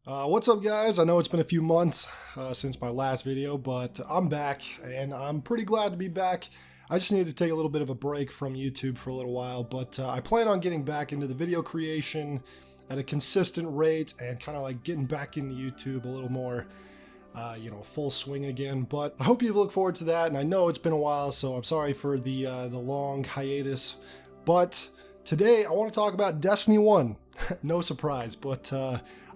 What's up, guys? I know it's been a few months since my last video, but I'm back and I'm pretty glad to be back. I just needed to take a little bit of a break from YouTube for a little while, but I plan on getting back into the video creation at a consistent rate and kind of like getting back into YouTube a little more, full swing again. But I hope you look forward to that, and I know it's been a while, so I'm sorry for the long hiatus. But today I want to talk about Destiny 1. No surprise, but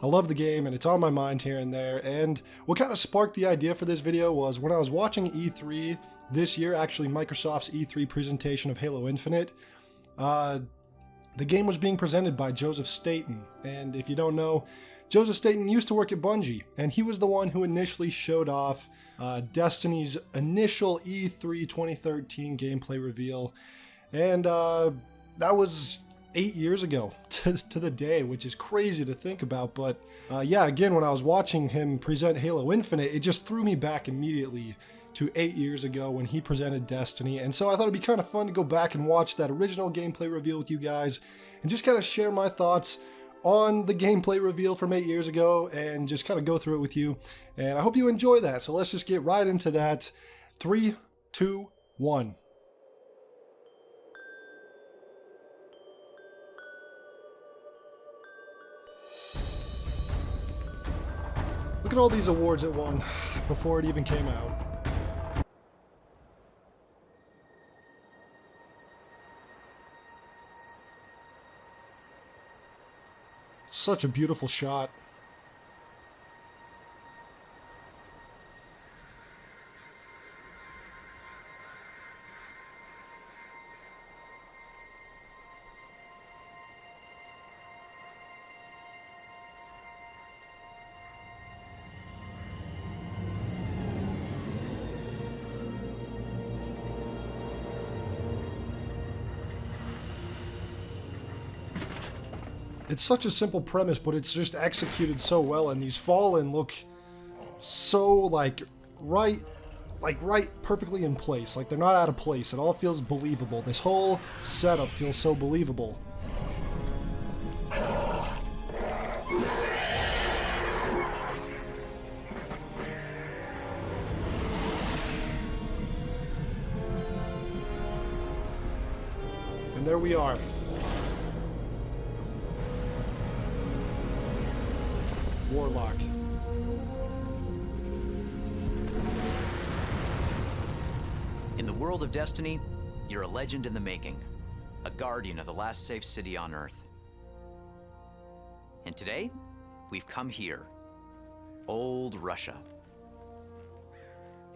I love the game and it's on my mind here and there. And what kind of sparked the idea for this video was when I was watching E3 this year, actually Microsoft's E3 presentation of Halo Infinite. The game was being presented by Joseph Staten, and if you don't know, Joseph Staten used to work at Bungie, and he was the one who initially showed off Destiny's initial E3 2013 gameplay reveal, and that was 8 years ago to the day, which is crazy to think about. But yeah, again, when I was watching him present Halo Infinite, it just threw me back immediately to 8 years ago when he presented Destiny. And so I thought it'd be kind of fun to go back and watch that original gameplay reveal with you guys and just kind of share my thoughts on the gameplay reveal from 8 years ago and just kind of go through it with you. And I hope you enjoy that. So let's just get right into that. 3, 2, 1. Look at all these awards it won before it even came out. Such a beautiful shot. It's such a simple premise, but it's just executed so well, and these Fallen look so like right perfectly in place. Like they're not out of place. It all feels believable. This whole setup feels so believable. And there we are. Warlock. In the world of Destiny, you're a legend in the making, a guardian of the last safe city on Earth. And today, we've come here, old Russia.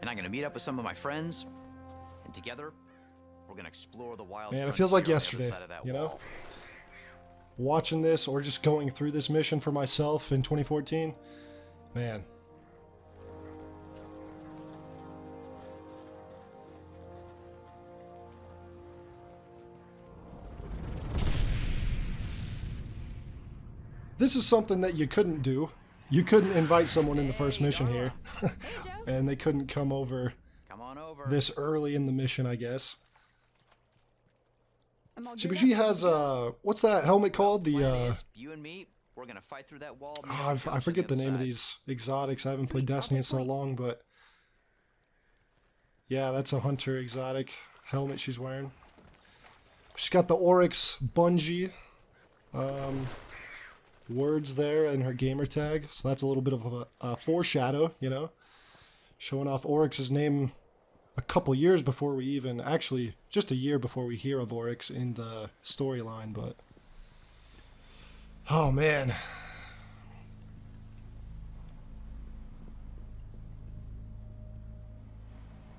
And I'm gonna meet up with some of my friends, and together, we're gonna explore the wild. Man, it feels like yesterday, you know? Watching this or just going through this mission for myself in 2014, man. This is something that you couldn't do. You couldn't invite someone in the first mission here. And they couldn't come over this early in the mission, I guess. Shibuji has what's that helmet called? The you and me, we're gonna fight through that wall. I forget the name of these exotics. I haven't played Destiny in so long, but yeah, that's a hunter exotic helmet she's wearing. She's got the Oryx Bungie words there in her gamer tag, so that's a little bit of a foreshadow, you know, showing off Oryx's name a couple years before we even, actually just a year before we hear of Oryx in the storyline. But oh man,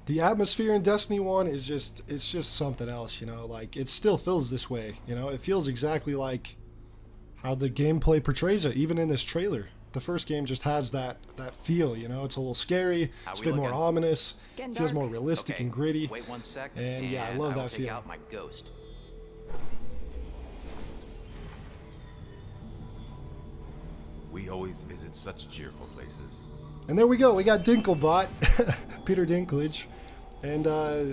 the atmosphere in Destiny 1 is it's just something else, you know. Like it still feels this way, you know. It feels exactly like how the gameplay portrays it, even in this trailer. The first game just has that feel, you know. It's a little scary, it's a bit more ominous, feels more realistic and gritty. Wait 1 sec, and yeah, I love that feeling. feel. Out my ghost. We always visit such cheerful places. And there we go, we got Dinklebot, Peter Dinklage. And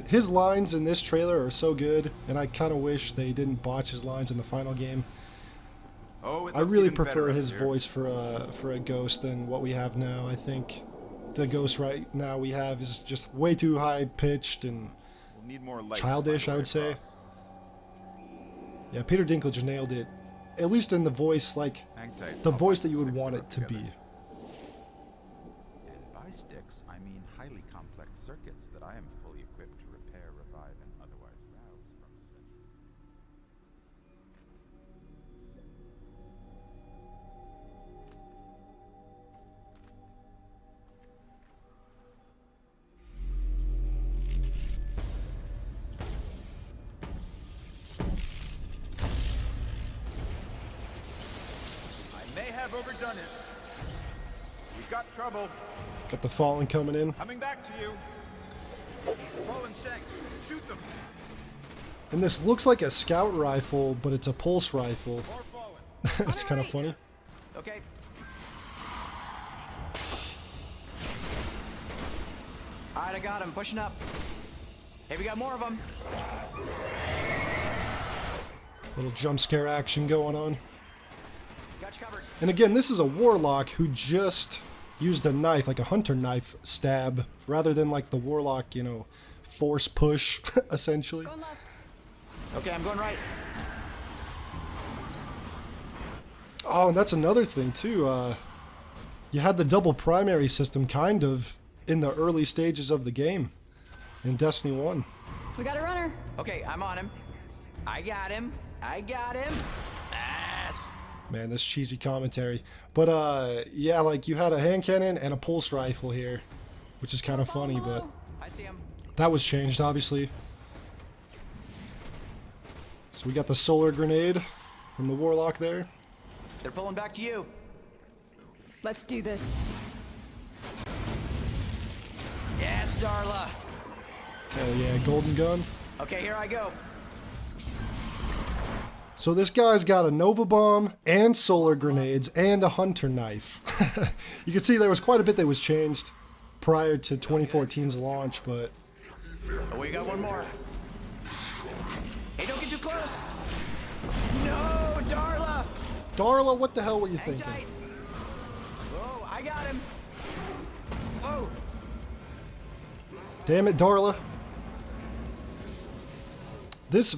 his lines in this trailer are so good, and I kind of wish they didn't botch his lines in the final game. Oh, it I looks really even better prefer up his here. voice for a ghost than what we have now. I think the ghost right now we have is just way too high pitched and We'll need more light to childish, find a I way would say. across. Yeah, Peter Dinklage nailed it. At least in the voice, like Hang tight, the I'll voice find that you the would sticks want to it to rub be. together. And by sticks, I mean highly complex circuits that I am fully equipped to repair, revive, and otherwise rouse from such. I may have overdone it. We've got trouble. Got the Fallen coming in. Coming back to you. Fallen Shanks, shoot them. And this looks like a scout rifle, but it's a pulse rifle. More Fallen. It's kind of funny. Okay. Alright, I got him. Pushing up. Hey, we got more of them. Little jump scare action going on. Got you covered. And again, this is a warlock who just used a knife, like a hunter knife stab, rather than like the warlock, you know, force push, essentially. Going left. Okay, I'm going right. Oh, and that's another thing too. You had the double primary system kind of in the early stages of the game in Destiny 1. We got a runner. Okay, I'm on him. I got him. I got him. Yes. Man, this cheesy commentary. But yeah, like you had a hand cannon and a pulse rifle here, which is kind of funny, but I see him. that was changed, obviously. So we got the solar grenade from the warlock there. They're pulling back to you. Let's do this. Yes, Darla. Hell yeah, golden gun. Okay, here I go. So this guy's got a Nova Bomb and solar grenades and a hunter knife. You can see there was quite a bit that was changed prior to 2014's launch, but Oh, we got one more. Hey, don't get too close. No, Darla. Darla, what the hell were you Hang thinking? tight. Whoa, I got him. Whoa. Damn it, Darla. This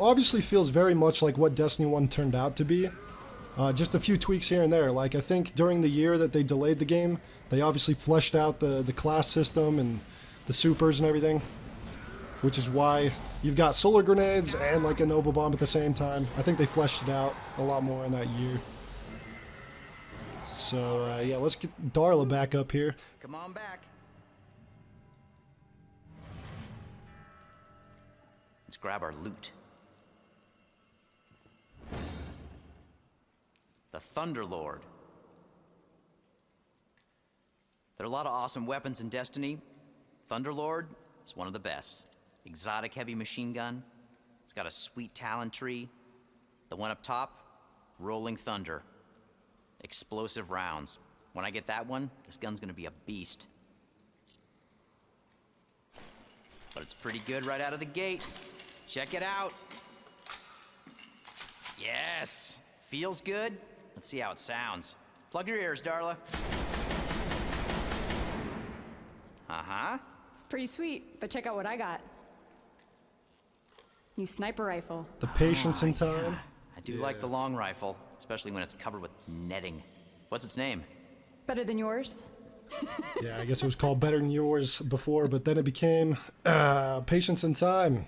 obviously feels very much like what Destiny 1 turned out to be. Just a few tweaks here and there. Like, I think during the year that they delayed the game, they obviously fleshed out the class system and the supers and everything. Which is why you've got solar grenades and like a Nova Bomb at the same time. I think they fleshed it out a lot more in that year. So, yeah, let's get Darla back up here. Come on back. Let's grab our loot. The Thunderlord. There are a lot of awesome weapons in Destiny. Thunderlord is one of the best. Exotic heavy machine gun. It's got a sweet talent tree. The one up top, Rolling Thunder. Explosive rounds. When I get that one, this gun's gonna be a beast. But it's pretty good right out of the gate. Check it out. Yes, feels good. Let's see how it sounds. Plug your ears, Darla. Uh-huh. It's pretty sweet, but check out what I got. New sniper rifle. The patience in time. I do like the long rifle, especially when it's covered with netting. What's its name? Better than yours? Yeah, I guess it was called Better Than Yours before, but then it became Patience in Time.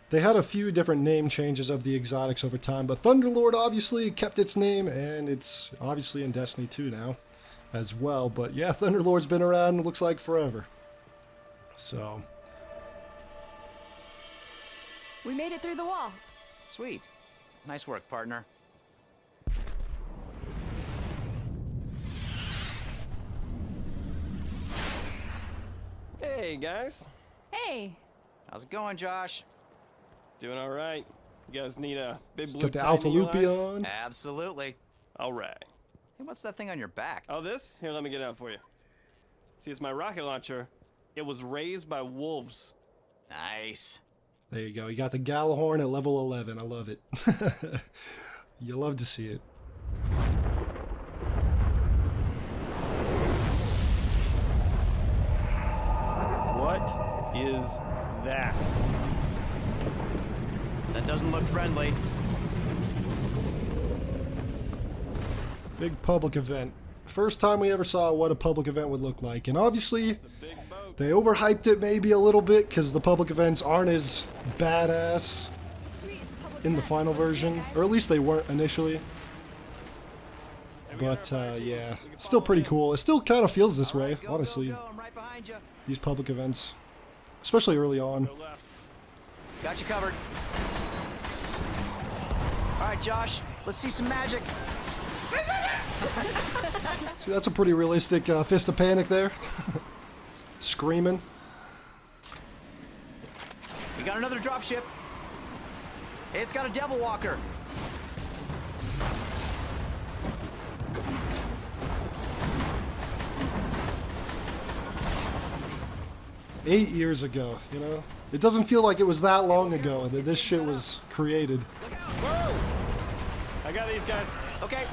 They had a few different name changes of the exotics over time, but Thunderlord obviously kept its name, and it's obviously in Destiny 2 now as well. But yeah, Thunderlord's been around, looks like forever. So, We made it through the wall. Sweet. Nice work, partner. Hey guys, Hey, How's it going, Josh? doing all right? You guys need a big blue got the tie Alpha in your Loopy life? on. Absolutely. All right. Hey, what's that thing on your back? Oh, this? Here, let me get it out for you. See, it's my rocket launcher. It was raised by wolves. Nice. There you go. You got the Galahorn at level 11. I love it. You love to see it. What is that? That doesn't look friendly. Big public event. First time we ever saw what a public event would look like. And obviously, It's a big boat. they overhyped it maybe a little bit because the public events aren't as badass Sweet, it's a public in the event. final version. Or at least they weren't initially. Hey, we got But our fire team. yeah, We can still follow pretty in. cool. It still kind of feels this All way, right, go, honestly. Go, go. I'm right behind you. These public events. Especially early on. Go left. Got you covered. All right, Josh. Let's see some magic. See, that's a pretty realistic fist of panic there. Screaming. We got another dropship. Hey, it's got a devil walker. 8 years ago, you know? It doesn't feel like it was that long ago that this shit was created. Look out. Whoa! I got these guys. Okay.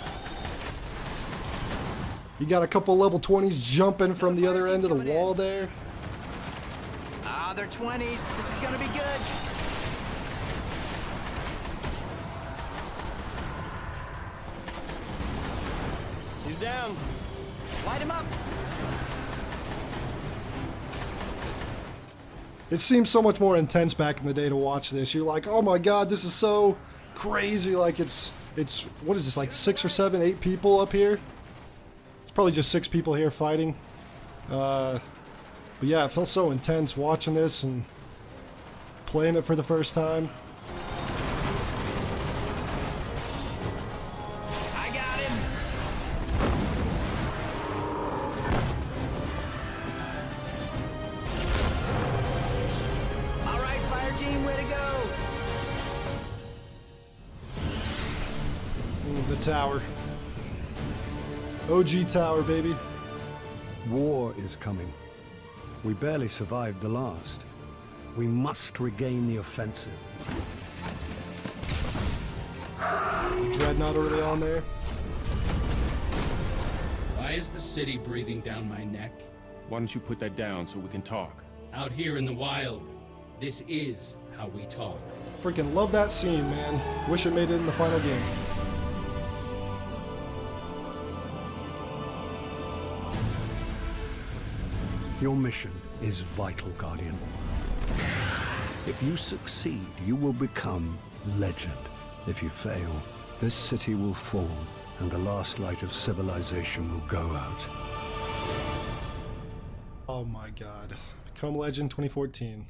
You got a couple level 20s jumping from the other end of the wall there. Ah, they're 20s. This is gonna be good. He's down. Light him up. It seems so much more intense back in the day to watch this. You're like, oh my god, this is so crazy. Like it's what is this, like 6 or 7, 8 people up here? It's probably just 6 people here fighting. But yeah, it felt so intense watching this and playing it for the first time. I got him. All right, fire team, way to go. The tower. OG tower, baby. War is coming. We barely survived the last. We must regain the offensive. Dreadnought early on there. Why is the city breathing down my neck? Why don't you put that down so we can talk? Out here in the wild, this is how we talk. Freaking love that scene, man. Wish it made it in the final game. Your mission is vital, Guardian. If you succeed, you will become legend. If you fail, this city will fall, and the last light of civilization will go out. Oh my god. Become Legend 2014.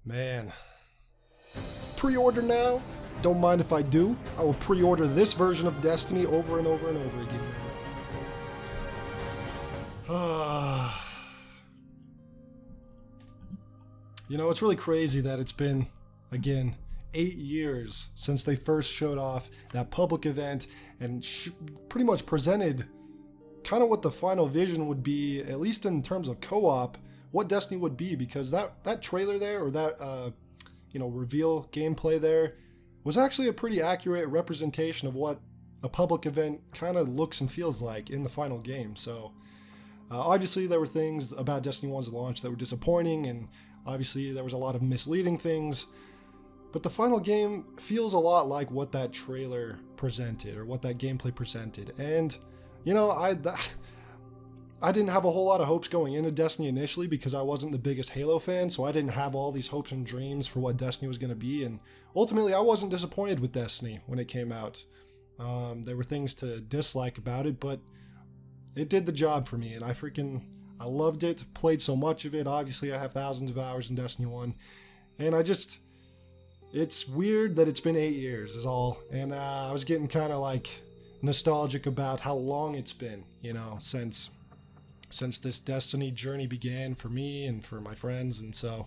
Man. Pre-order now? Don't mind if I do. I will pre-order this version of Destiny over and over and over again. You know, it's really crazy that it's been, again, 8 years since they first showed off that public event and pretty much presented kind of what the final vision would be, at least in terms of co-op, what Destiny would be, because that trailer there, or that reveal gameplay there, was actually a pretty accurate representation of what a public event kind of looks and feels like in the final game. So obviously there were things about Destiny 1's launch that were disappointing, and obviously there was a lot of misleading things, but the final game feels a lot like what that trailer presented, or what that gameplay presented. And you know, I didn't have a whole lot of hopes going into Destiny initially, because I wasn't the biggest Halo fan, so I didn't have all these hopes and dreams for what Destiny was going to be, and ultimately I wasn't disappointed with Destiny when it came out. There were things to dislike about it, but it did the job for me, and I loved it, played so much of it. Obviously I have thousands of hours in Destiny 1, and it's weird that it's been 8 years is all, and I was getting kind of like nostalgic about how long it's been, you know, since this Destiny journey began for me and for my friends. And so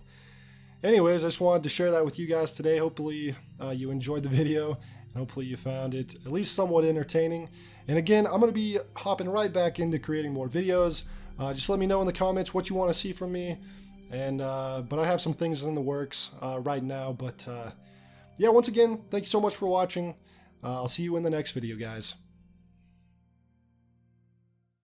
anyways, I just wanted to share that with you guys today. Hopefully you enjoyed the video, and hopefully you found it at least somewhat entertaining. And again, I'm going to be hopping right back into creating more videos. Just let me know in the comments what you want to see from me. And but I have some things in the works right now, but yeah, once again, thank you so much for watching. I'll see you in the next video, guys.